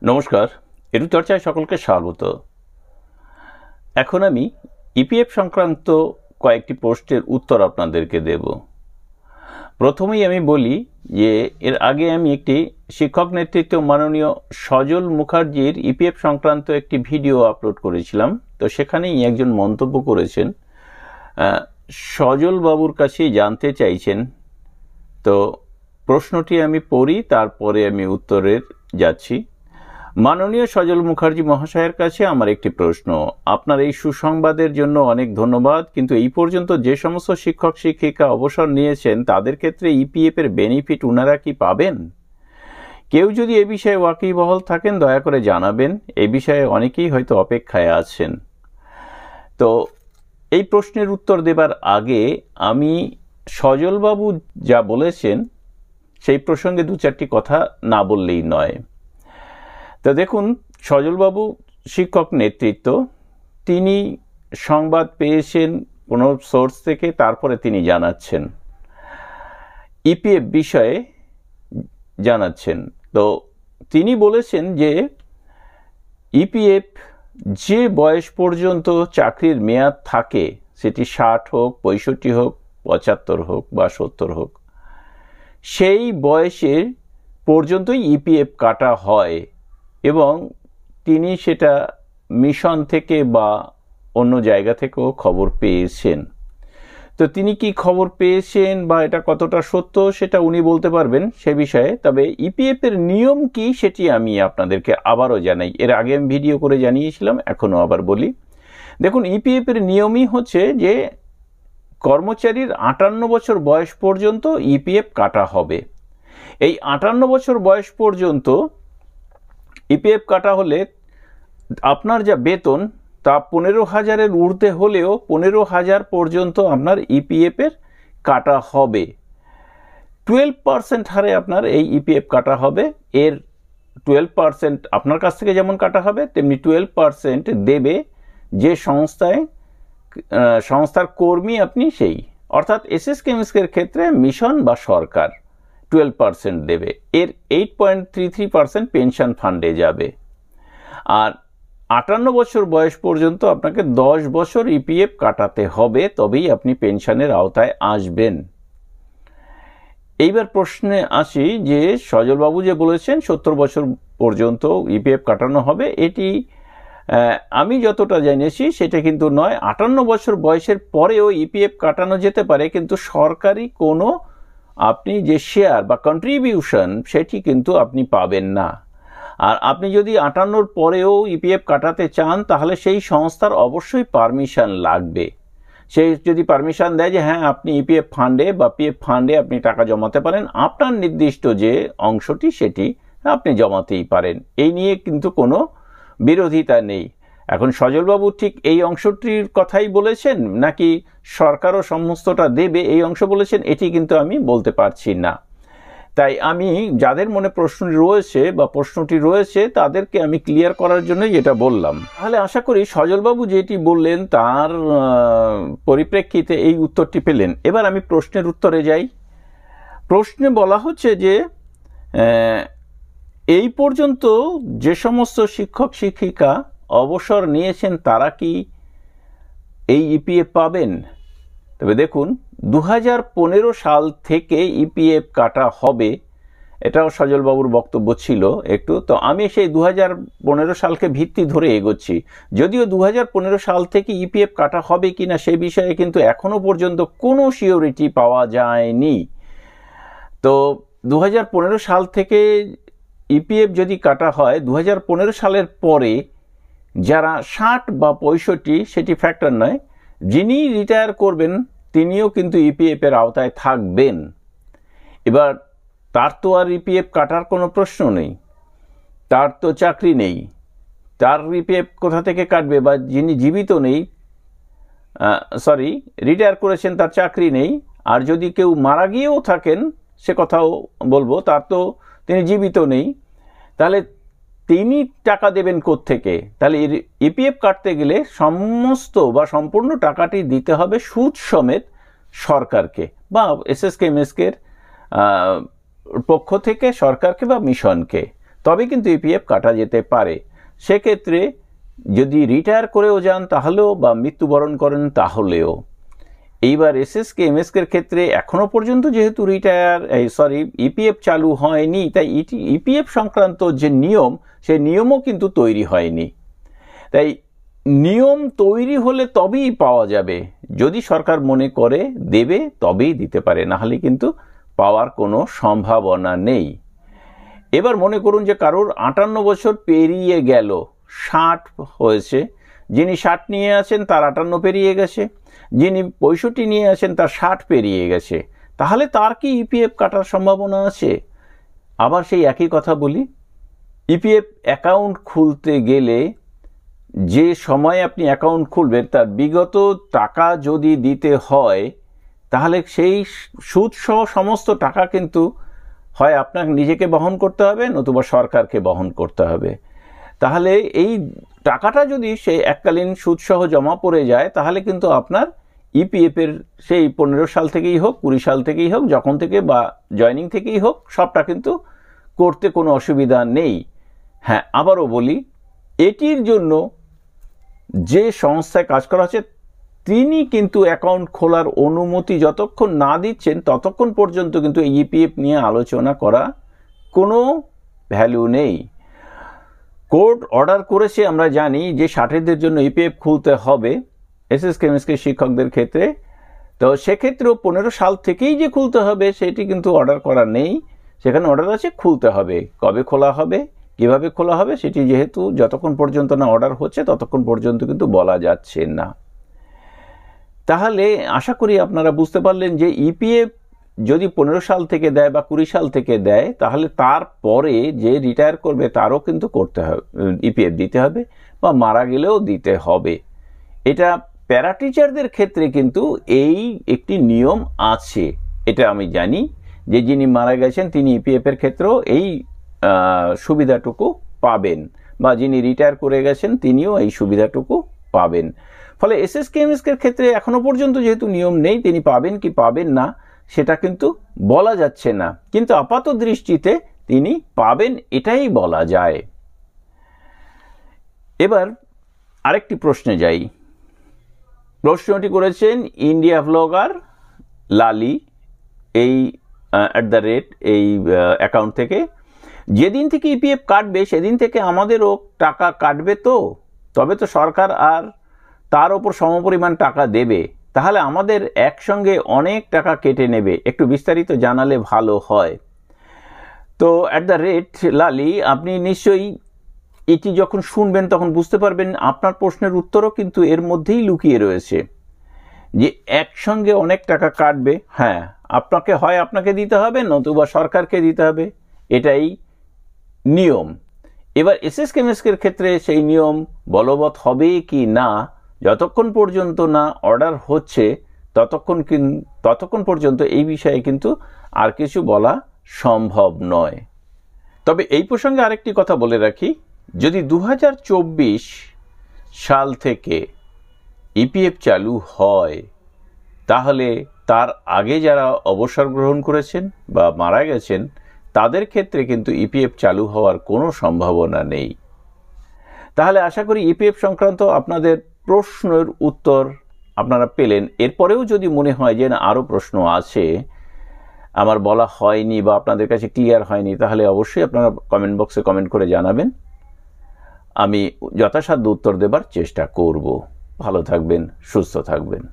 নমস্কার, এটু চর্চায় সকলকে স্বাগত। এখন আমি ইপিএফ সংক্রান্ত কয়েকটি প্রশ্নের উত্তর আপনাদেরকে দেব। প্রথমেই আমি বলি যে এর আগে আমি একটি শিক্ষক নেতৃত্ব মাননীয় সজল মুখার্জির ইপিএফ সংক্রান্ত একটি ভিডিও আপলোড করেছিলাম। তো সেখানেই একজন মন্তব্য করেছেন, সজল বাবুর কাছেই জানতে চাইছেন। তো প্রশ্নটি আমি পড়ি, তারপরে আমি উত্তরের যাচ্ছি। মাননীয় সজল মুখার্জি মহাশয়ের কাছে আমার একটি প্রশ্ন। আপনার এই সুসংবাদের জন্য অনেক ধন্যবাদ, কিন্তু এই পর্যন্ত যে সমস্ত শিক্ষক শিক্ষিকা অবসর নিয়েছেন তাদের ক্ষেত্রে ইপিএফ এর বেনিফিট ওনারা কি পাবেন? কেউ যদি এ বিষয়ে ওয়াকিবহাল থাকেন দয়া করে জানাবেন। এই বিষয়ে অনেকেই হয়তো অপেক্ষায় আছেন। তো এই প্রশ্নের উত্তর দেবার আগে আমি সজলবাবু যা বলেছেন সেই প্রসঙ্গে দু চারটি কথা না বললেই নয়। তো দেখুন, সজলবাবু শিক্ষক নেতৃত্ব, তিনি সংবাদ পেয়েছেন কোনো সোর্স থেকে, তারপরে তিনি জানাচ্ছেন ইপিএফ বিষয়ে জানাচ্ছেন। তো তিনি বলেছেন যে ইপিএফ যে বয়স পর্যন্ত চাকরির মেয়াদ থাকে, সেটি 60 হোক, 65 হোক, 75 হোক বা 70 হোক, সেই বয়সের পর্যন্তই ইপিএফ কাটা হয় এবং তিনি সেটা মিশন থেকে বা অন্য জায়গা থেকেও খবর পেয়েছেন। তো তিনি কি খবর পেয়েছেন বা এটা কতটা সত্য সেটা উনি বলতে পারবেন সে বিষয়ে। তবে ইপিএফ এর নিয়ম কি সেটি আমি আপনাদেরকে আবারও জানাই। এর আগে আমি ভিডিও করে জানিয়েছিলাম, এখনও আবার বলি। দেখুন, ইপিএফ এর নিয়মই হচ্ছে যে কর্মচারীর 58 বছর বয়স পর্যন্ত ইপিএফ কাটা হবে। এই 58 বছর বয়স পর্যন্ত ইপিএফ কাটা হলে আপনার যা বেতন তা 15,000-এর ঊর্ধ্বে হলেও 15,000 পর্যন্ত আপনার ইপিএফ এর কাটা হবে। 12% হারে আপনার এই ইপিএফ কাটা হবে। এর 12% আপনার কাছ থেকে যেমন কাটা হবে, তেমনি 12% দেবে যে সংস্থার কর্মী আপনি, সেই অর্থাৎ এসএসকেএমএসকের ক্ষেত্রে মিশন বা সরকার 12% দেবে। এর 8.33% পেনশন ফান্ডে যাবে। আর 58 বছর বয়স পর্যন্ত আপনাকে 10 বছর ইপিএফ কাটাতে হবে, তবেই আপনি পেনশনের আওতায় আসবেন। এইবার প্রশ্নে আসি যে সজলবাবু যে বলেছেন 70 বছর পর্যন্ত ইপিএফ কাটানো হবে, এটি আমি যতটা জেনেছি সেটা কিন্তু নয়। 58 বছর বয়সের পরেও ইপিএফ কাটানো যেতে পারে, কিন্তু সরকারি কোনো আপনি যে শেয়ার বা কন্ট্রিবিউশন সেটি কিন্তু আপনি পাবেন না। আর আপনি যদি 58-র পরেও ইপিএফ কাটাতে চান তাহলে সেই সংস্থার অবশ্যই পারমিশন লাগবে। সে যদি পারমিশন দেয় যে হ্যাঁ আপনি ইপিএফ ফান্ডে বা পিএফ ফান্ডে আপনি টাকা জমাতে পারেন, আপনার নির্দিষ্ট যে অংশটি সেটি আপনি জমাতেই পারেন। এই নিয়ে কিন্তু কোনো বিরোধিতা নেই। এখন সজলবাবু ঠিক এই অংশটির কথাই বলেছেন নাকি সরকারও সমস্তটা দেবে এই অংশ বলেছেন, এটি কিন্তু আমি বলতে পারছি না। তাই আমি যাদের মনে প্রশ্নটি রয়েছে তাদেরকে আমি ক্লিয়ার করার জন্যই এটা বললাম। তাহলে আশা করি সজলবাবু যেটি বললেন তার পরিপ্রেক্ষিতে এই উত্তরটি পেলেন। এবার আমি প্রশ্নের উত্তরে যাই। প্রশ্নে বলা হচ্ছে যে এই পর্যন্ত যে সমস্ত শিক্ষক শিক্ষিকা অবসর নিয়েছেন তারা কি এই ইপিএফ পাবেন? তবে দেখুন, 2015 সাল থেকে ইপিএফ কাটা হবে, এটাও সজলবাবুর বক্তব্য ছিল একটু। তো আমি সেই 2015 সালকে ভিত্তি ধরে এগোচ্ছি। যদিও 2015 সাল থেকে ইপিএফ কাটা হবে কিনা সে বিষয়ে কিন্তু এখনো পর্যন্ত কোনো সিওরিটি পাওয়া যায়নি। তো 2015 সাল থেকে ইপিএফ যদি কাটা হয়, 2015 সালের পরে যারা 60 বা 65 সেটি ফ্যাক্টর নয়, যিনি রিটায়ার করবেন তিনিও কিন্তু ইপিএফ এর আওতায় থাকবেন। এবার তার তো আর ইপিএফ কাটার কোনো প্রশ্ন নেই, তার তো চাকরি নেই, তার ইপিএফ কোথা থেকে কাটবে? বা যিনি জীবিত নেই, রিটায়ার করেছেন, তার চাকরি নেই, আর যদি কেউ মারা গিয়েও থাকেন সে কথাও বলবো, তার তো তিনি জীবিত নেই, তাহলে তিনি টাকা দেবেন কোত্থেকে? তাহলে ইপিএফ কাটতে গেলে সমস্ত বা সম্পূর্ণ টাকাটি দিতে হবে সুদ সমেত সরকারকে বা এসএসকেএমএসকের পক্ষ থেকে সরকারকে বা মিশনকে। তবে কিন্তু ইপিএফ কাটা যেতে পারে। সেক্ষেত্রে যদি রিটায়ার করেও যান তাহলেও বা মৃত্যুবরণ করেন তাহলেও। এইবার এসএসকে এমএসকে এর ক্ষেত্রে এখনো পর্যন্ত যেহেতু ইপিএফ চালু হয়নি, তাই ইপিএফ সংক্রান্ত যে নিয়ম, সেই নিয়মও কিন্তু তৈরি হয়নি। তাই নিয়ম তৈরি হলে তবেই পাওয়া যাবে। যদি সরকার মনে করে দেবে তবেই দিতে পারে, না হলে কিন্তু পাওয়ার কোনো সম্ভাবনা নেই। এবার মনে করুন যে কারোর 58 বছর পেরিয়ে গেল, 60 হয়েছে, যিনি 60 নিয়ে আছেন তার 58 পেরিয়ে গেছে, যিনি 65 নিয়ে আছেন তার 60 পেরিয়ে গেছে, তাহলে তার কি ইপিএফ কাটার সম্ভাবনা আছে? আবার সেই একই কথা বলি, ইপিএফ অ্যাকাউন্ট খুলতে গেলে যে সময় আপনি অ্যাকাউন্ট খুলবেন তার বিগত টাকা যদি দিতে হয়, তাহলে সেই সুদসহ সমস্ত টাকা কিন্তু হয় আপনাকে নিজেকে বহন করতে হবে, নতুবা সরকারকে বহন করতে হবে। তাহলে এই টাকাটা যদি সেই এককালীন সুদসহ জমা পড়ে যায়, তাহলে কিন্তু আপনার ইপিএফের সেই 15 সাল থেকেই হোক, 20 সাল থেকেই হোক, যখন থেকে বা জয়নিং থেকেই হোক, সবটা কিন্তু করতে কোনো অসুবিধা নেই। হ্যাঁ, আবারও বলি, এটির জন্য যে সংস্থায় কাজ করা হচ্ছে তিনি কিন্তু অ্যাকাউন্ট খোলার অনুমতি যতক্ষণ না দিচ্ছেন ততক্ষণ পর্যন্ত কিন্তু এই ইপিএফ নিয়ে আলোচনা করা কোনো ভ্যালু নেই। কোর্ট অর্ডার করেছে, আমরা জানি যে 60-দের জন্য ইপিএফ খুলতে হবে এসএসকে এমএসকে শিক্ষকদের ক্ষেত্রে। তো সেক্ষেত্রেও 15 সাল থেকেই যে খুলতে হবে সেটি কিন্তু অর্ডার করা নেই, সেখানে অর্ডার আছে খুলতে হবে। কবে খোলা হবে, কিভাবে খোলা হবে, সেটি যেহেতু যতক্ষণ পর্যন্ত না অর্ডার হচ্ছে ততক্ষণ পর্যন্ত কিন্তু বলা যাচ্ছে না। তাহলে আশা করি আপনারা বুঝতে পারলেন যে ইপিএফ যদি 15 সাল থেকে দেয় বা 20 সাল থেকে দেয়, তাহলে তারপরে যে রিটায়ার করবে তারও কিন্তু করতে হবে, ইপিএফ দিতে হবে, বা মারা গেলেও দিতে হবে। এটা প্যারা টিচারদের ক্ষেত্রে কিন্তু এই একটি নিয়ম আছে, এটা আমি জানি যে যিনি মারা গেছেন তিনি ইপিএফ এর ক্ষেত্রেও এই সুবিধাটুকু পাবেন, বা যিনি রিটায়ার করে গেছেন তিনিও এই সুবিধাটুকু পাবেন। ফলে এসএসকে এমএসকে এর ক্ষেত্রে এখনো পর্যন্ত যেহেতু নিয়ম নেই, তিনি পাবেন কি পাবেন না সেটা কিন্তু বলা যাচ্ছে না, কিন্তু আপাত দৃষ্টিতে তিনি পাবেন এটাই বলা যায়। এবার আরেকটি প্রশ্নে যাই। প্রশ্নটি করেছেন ইন্ডিয়া ব্লগার লালি এই এই অ্যাকাউন্ট থেকে। যেদিন থেকে ইপিএফ কাটবে সেদিন থেকে আমাদেরও টাকা কাটবে, তো তবে তো সরকার আর তার ওপর সমপরিমাণ টাকা দেবে, তাহলে আমাদের একসঙ্গে অনেক টাকা কেটে নেবে, একটু বিস্তারিত জানালে ভালো হয়। তো লালি, আপনি নিশ্চয়ই এটি যখন শুনবেন তখন বুঝতে পারবেন আপনার প্রশ্নের উত্তরও কিন্তু এর মধ্যেই লুকিয়ে রয়েছে, যে একসঙ্গে অনেক টাকা কাটবে। হ্যাঁ, আপনাকে দিতে হবে, নতুবা সরকারকে দিতে হবে, এটাই নিয়ম। এবার এসএসকে এমএসকে এর ক্ষেত্রে সেই নিয়ম বলবৎ হবে কি না, যতক্ষণ পর্যন্ত না অর্ডার হচ্ছে ততক্ষণ পর্যন্ত এই বিষয়ে কিন্তু আর কিছু বলা সম্ভব নয়। তবে এই প্রসঙ্গে আরেকটি কথা বলে রাখি, যদি 2024 সাল থেকে ইপিএফ চালু হয়, তাহলে তার আগে যারা অবসর গ্রহণ করেছেন বা মারা গেছেন তাদের ক্ষেত্রে কিন্তু ইপিএফ চালু হওয়ার কোনো সম্ভাবনা নেই। তাহলে আশা করি ইপিএফ সংক্রান্ত আপনাদের প্রশ্নের উত্তর আপনারা পেলেন। এরপরেও যদি মনে হয় যে না আরও প্রশ্ন আছে আমার বলা হয়নি বা আপনাদের কাছে ক্লিয়ার হয়নি, তাহলে অবশ্যই আপনারা কমেন্ট বক্সে কমেন্ট করে জানাবেন, আমি যথাসাধ্য উত্তর দেবার চেষ্টা করব। ভালো থাকবেন, সুস্থ থাকবেন।